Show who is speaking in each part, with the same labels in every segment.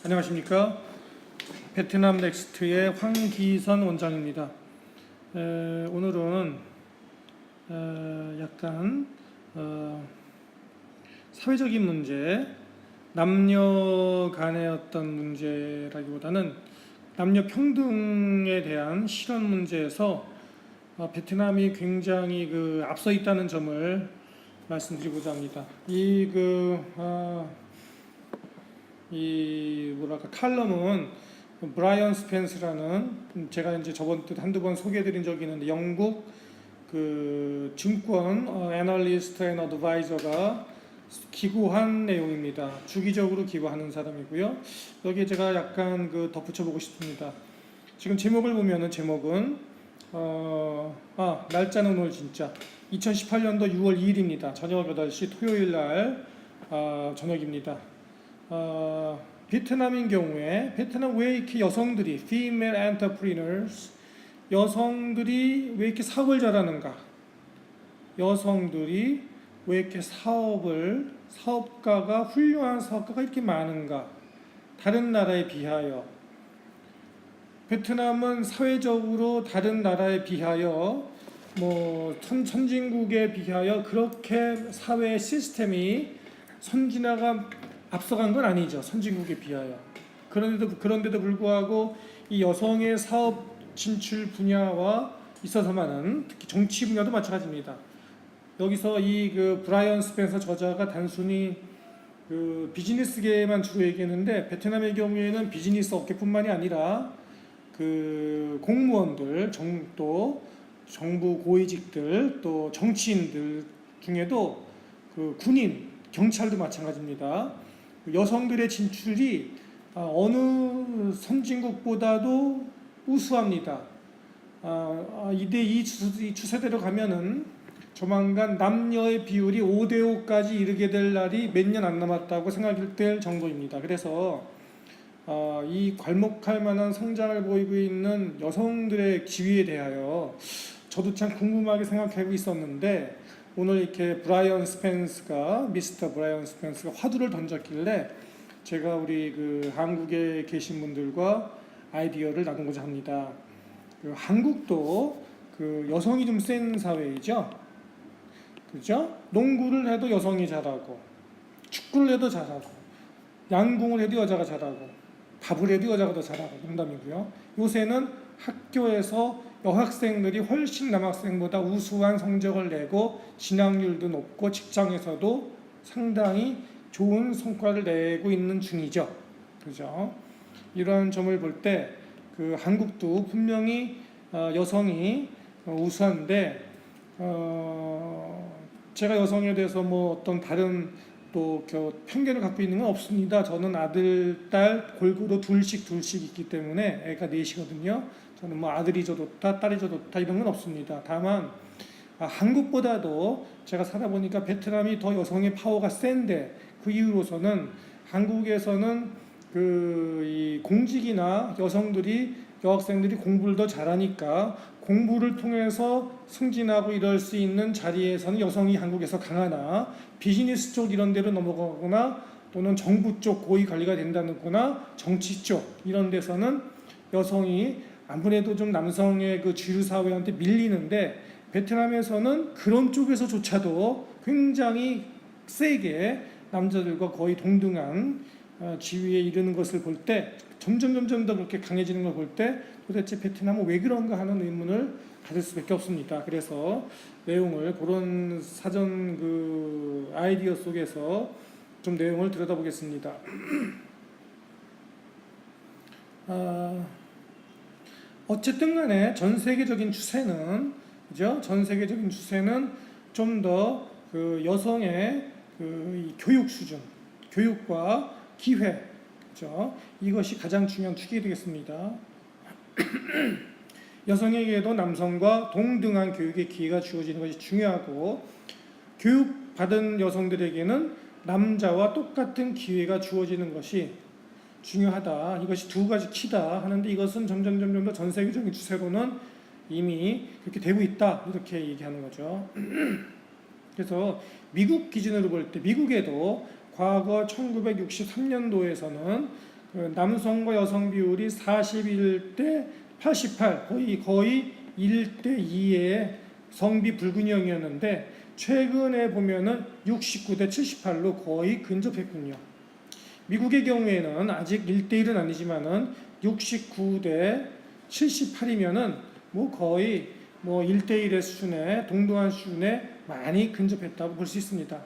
Speaker 1: 안녕하십니까. 베트남 넥스트의 황기선 원장입니다. 오늘은 약간 사회적인 문제, 남녀 간의 어떤 문제라기보다는 남녀 평등에 대한 실현 문제에서 베트남이 굉장히 앞서 있다는 점을 말씀드리고자 합니다. 칼럼은 브라이언 스펜스라는, 제가 이제 저번 때 한두 번 소개해드린 적이 있는데, 영국 증권 애널리스트 앤 어드바이저가 기고한 내용입니다. 주기적으로 기고하는 사람이고요. 여기에 제가 약간 덧붙여보고 싶습니다. 지금 제목을 보면은, 제목은 날짜는 오늘 진짜 2018년도 6월 2일입니다. 저녁 8시 토요일 날 저녁입니다. 베트남인 경우에, 베트남 왜 이렇게 여성들이, female entrepreneurs, 여성들이 왜 이렇게 사업을 잘하는가? 여성들이 왜 이렇게 훌륭한 사업가가 이렇게 많은가? 다른 나라에 비하여. 베트남은 사회적으로 다른 나라에 비하여, 선진국에 비하여 그렇게 사회 시스템이 선진화가 앞서간 건 아니죠. 선진국에 비하여. 그런데도 불구하고 이 여성의 사업 진출 분야와 있어서만은, 특히 정치 분야도 마찬가지입니다. 여기서 브라이언 스펜서 저자가 단순히 비즈니스계만 주로 얘기했는데, 베트남의 경우에는 비즈니스 업계뿐만이 아니라 공무원들, 또 정부 고위직들, 또 정치인들 중에도 군인, 경찰도 마찬가지입니다. 여성들의 진출이 어느 선진국보다도 우수합니다. 이 추세대로 가면은 조만간 남녀의 비율이 5대5까지 이르게 될 날이 몇 년 안 남았다고 생각될 정도입니다. 그래서 이 괄목할 만한 성장을 보이고 있는 여성들의 지위에 대하여 저도 참 궁금하게 생각하고 있었는데, 오늘 이렇게 미스터 브라이언 스펜스가 화두를 던졌길래 제가 우리 한국에 계신 분들과 아이디어를 나누고자 합니다. 한국도 여성이 좀 센 사회이죠. 그죠? 농구를 해도 여성이 잘하고, 축구를 해도 잘하고, 양궁을 해도 여자가 잘하고, 밥을 해도 여자가 더 잘하고, 농담이고요. 요새는 학교에서 여학생들이 훨씬 남학생보다 우수한 성적을 내고 진학률도 높고 직장에서도 상당히 좋은 성과를 내고 있는 중이죠. 그죠? 이런 점을 볼 때 한국도 분명히 여성이 우수한데, 제가 여성에 대해서 어떤 다른 또 편견을 갖고 있는 건 없습니다. 저는 아들, 딸 골고루 둘씩 있기 때문에 애가 넷이거든요. 저는 아들이 더 좋다, 딸이 더 좋다 이런 건 없습니다. 다만 한국보다도 제가 살아보니까 베트남이 더 여성의 파워가 센데, 그 이유로서는 한국에서는 이 공직이나 여학생들이 공부를 더 잘하니까 공부를 통해서 승진하고 이럴 수 있는 자리에서는 여성이 한국에서 강하나, 비즈니스 쪽 이런 데로 넘어가거나 또는 정부 쪽 고위 관리가 된다거나 정치 쪽 이런 데서는 여성이 아무래도 좀 남성의 주류 사회한테 밀리는데, 베트남에서는 그런 쪽에서조차도 굉장히 세게 남자들과 거의 동등한 지위에 이르는 것을 볼 때, 점점 더 그렇게 강해지는 걸 볼 때, 도대체 베트남은 왜 그런가 하는 의문을 가질 수밖에 없습니다. 그래서 내용을 그런 사전 아이디어 속에서 좀 내용을 들여다보겠습니다. 어쨌든 간에 전 세계적인 추세는, 그죠? 전 세계적인 추세는 좀 더 여성의 교육 수준, 교육과 기회, 그죠? 이것이 가장 중요한 축이 되겠습니다. 여성에게도 남성과 동등한 교육의 기회가 주어지는 것이 중요하고, 교육받은 여성들에게는 남자와 똑같은 기회가 주어지는 것이 중요하다. 이것이 두 가지 키다 하는데, 이것은 점점 더 전 세계적인 추세로는 이미 그렇게 되고 있다, 이렇게 얘기하는 거죠. 그래서 미국 기준으로 볼 때, 미국에도 과거 1963년도에서는 그 남성과 여성 비율이 41대 88, 거의 1대 2의 성비 불균형이었는데 최근에 보면은 69대 78로 거의 근접했군요. 미국의 경우에는 아직 1대1은 아니지만은 69대 78이면은 뭐 거의 뭐 1대1의 수준에 동등한 수준에 많이 근접했다고 볼 수 있습니다.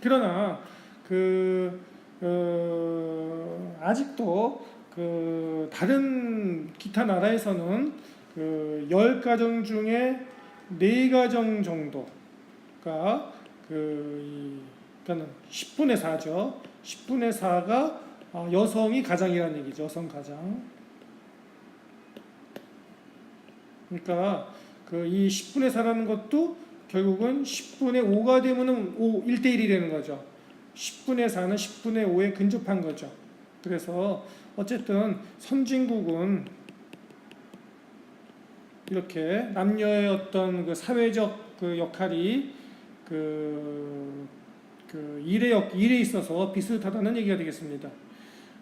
Speaker 1: 그러나 아직도 다른 기타 나라에서는 10가정 중에 4가정 정도가 그러니까 10분의 4죠. 10분의 4가 여성이 가장이라는 얘기죠. 여성 가장. 그러니까 이 10분의 4라는 것도 결국은 10분의 5가 되면은 1대1이 되는 거죠. 10분의 4는 10분의 5에 근접한 거죠. 그래서 어쨌든 선진국은 이렇게 남녀의 어떤 사회적 역할이 일에 있어서 비슷하다는 얘기가 되겠습니다.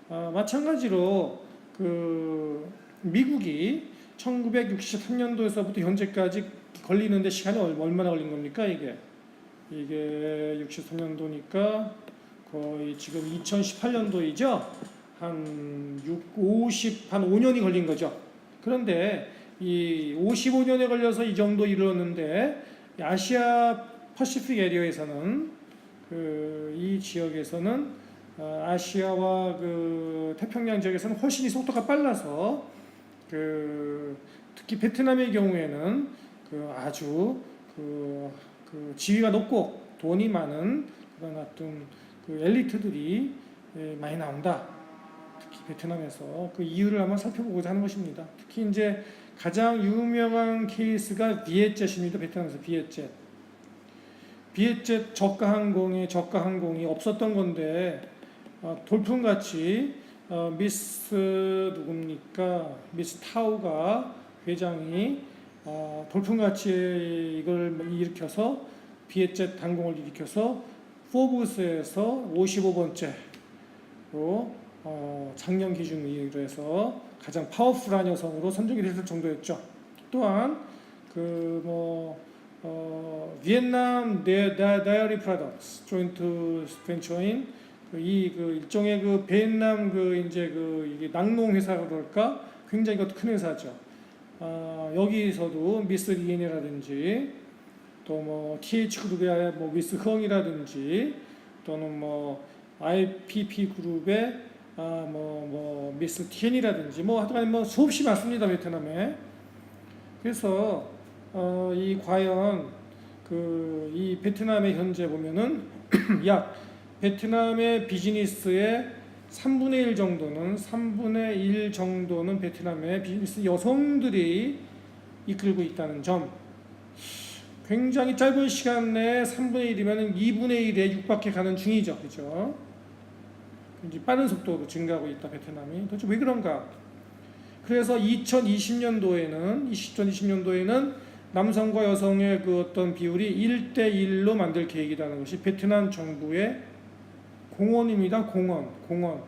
Speaker 1: 마찬가지로 미국이 1963년도에서부터 현재까지 걸리는데 시간이 얼마나 걸린 겁니까? 이게 63년도니까 거의 지금 2018년도이죠. 한 5년이 걸린 거죠. 그런데 이 55년에 걸려서 이 정도 이르렀는데 아시아 퍼시픽 에리어에서는 이 지역에서는 아시아와 태평양 지역에서는 훨씬 이 속도가 빨라서 특히 베트남의 경우에는 아주 지위가 높고 돈이 많은 그런 어떤 엘리트들이 많이 나온다. 특히 베트남에서 그 이유를 한번 살펴보고자 하는 것입니다. 특히 이제 가장 유명한 케이스가 비엣젯입니다. 베트남에서 비엣젯 저가 항공이 없었던 건데 돌풍같이 미스 누굽니까? 미스 타오가 회장이 돌풍같이 이걸 일으켜서 비엣젯 항공을 일으켜서 포브스에서 55번째로 작년 기준으로 해서 가장 파워풀한 여성으로 선정이 됐을 정도였죠. 또한 비엔남 다이어리 프로덕트스 조인트 벤처인 일종의 비엔남 이게 낙농 회사가 그럴까 굉장히 큰 회사죠. 여기서도 미스 리엔이라든지 또 TH 그룹의 미스 흥이라든지 또는 IPP 그룹의 미스 티엔이라든지 하여간 수없이 많습니다. 베트남에. 그래서 과연 이 베트남의 현재 보면은 약 베트남의 비즈니스의 3분의 1 정도는 베트남의 비즈니스 여성들이 이끌고 있다는 점. 굉장히 짧은 시간 내에 3분의 1이면 2분의 1에 육박해 가는 중이죠. 그죠? 굉장히 빠른 속도로 증가하고 있다, 베트남이. 도대체 왜 그런가? 그래서 2020년도에는 남성과 여성의 어떤 비율이 1대1로 만들 계획이라는 것이 베트남 정부의 공언입니다. 공언.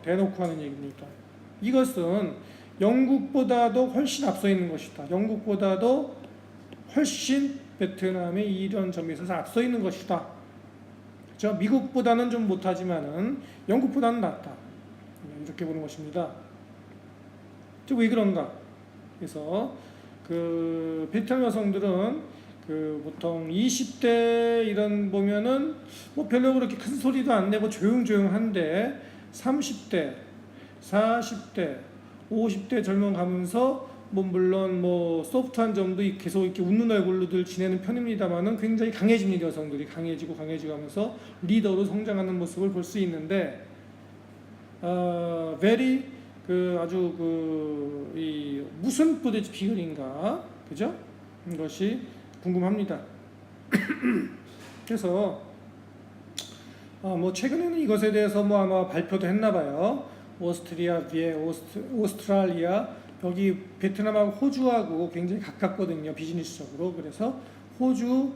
Speaker 1: 대놓고 하는 얘기입니다. 이것은 영국보다도 훨씬 앞서 있는 것이다. 영국보다도 훨씬 베트남이 이런 점에 있어서 앞서 있는 것이다. 그렇죠? 미국보다는 좀 못하지만은 영국보다는 낫다. 이렇게 보는 것입니다. 왜 그런가? 그래서 베트남 여성들은 보통 20대 이런 보면은 별로 그렇게 큰 소리도 안 내고 조용조용한데 30대, 40대, 50대 젊어 가면서 물론 소프트한 점도 계속 이렇게 웃는 얼굴로들 지내는 편입니다만은 굉장히 강해집니다. 여성들이 강해지고 하면서 리더로 성장하는 모습을 볼 수 있는데 very 아주 이 무슨 비결인가, 그죠? 이것이 궁금합니다. 그래서 최근에는 이것에 대해서 아마 발표도 했나봐요. 오스트랄리아 여기 베트남하고 호주하고 굉장히 가깝거든요, 비즈니스적으로. 그래서 호주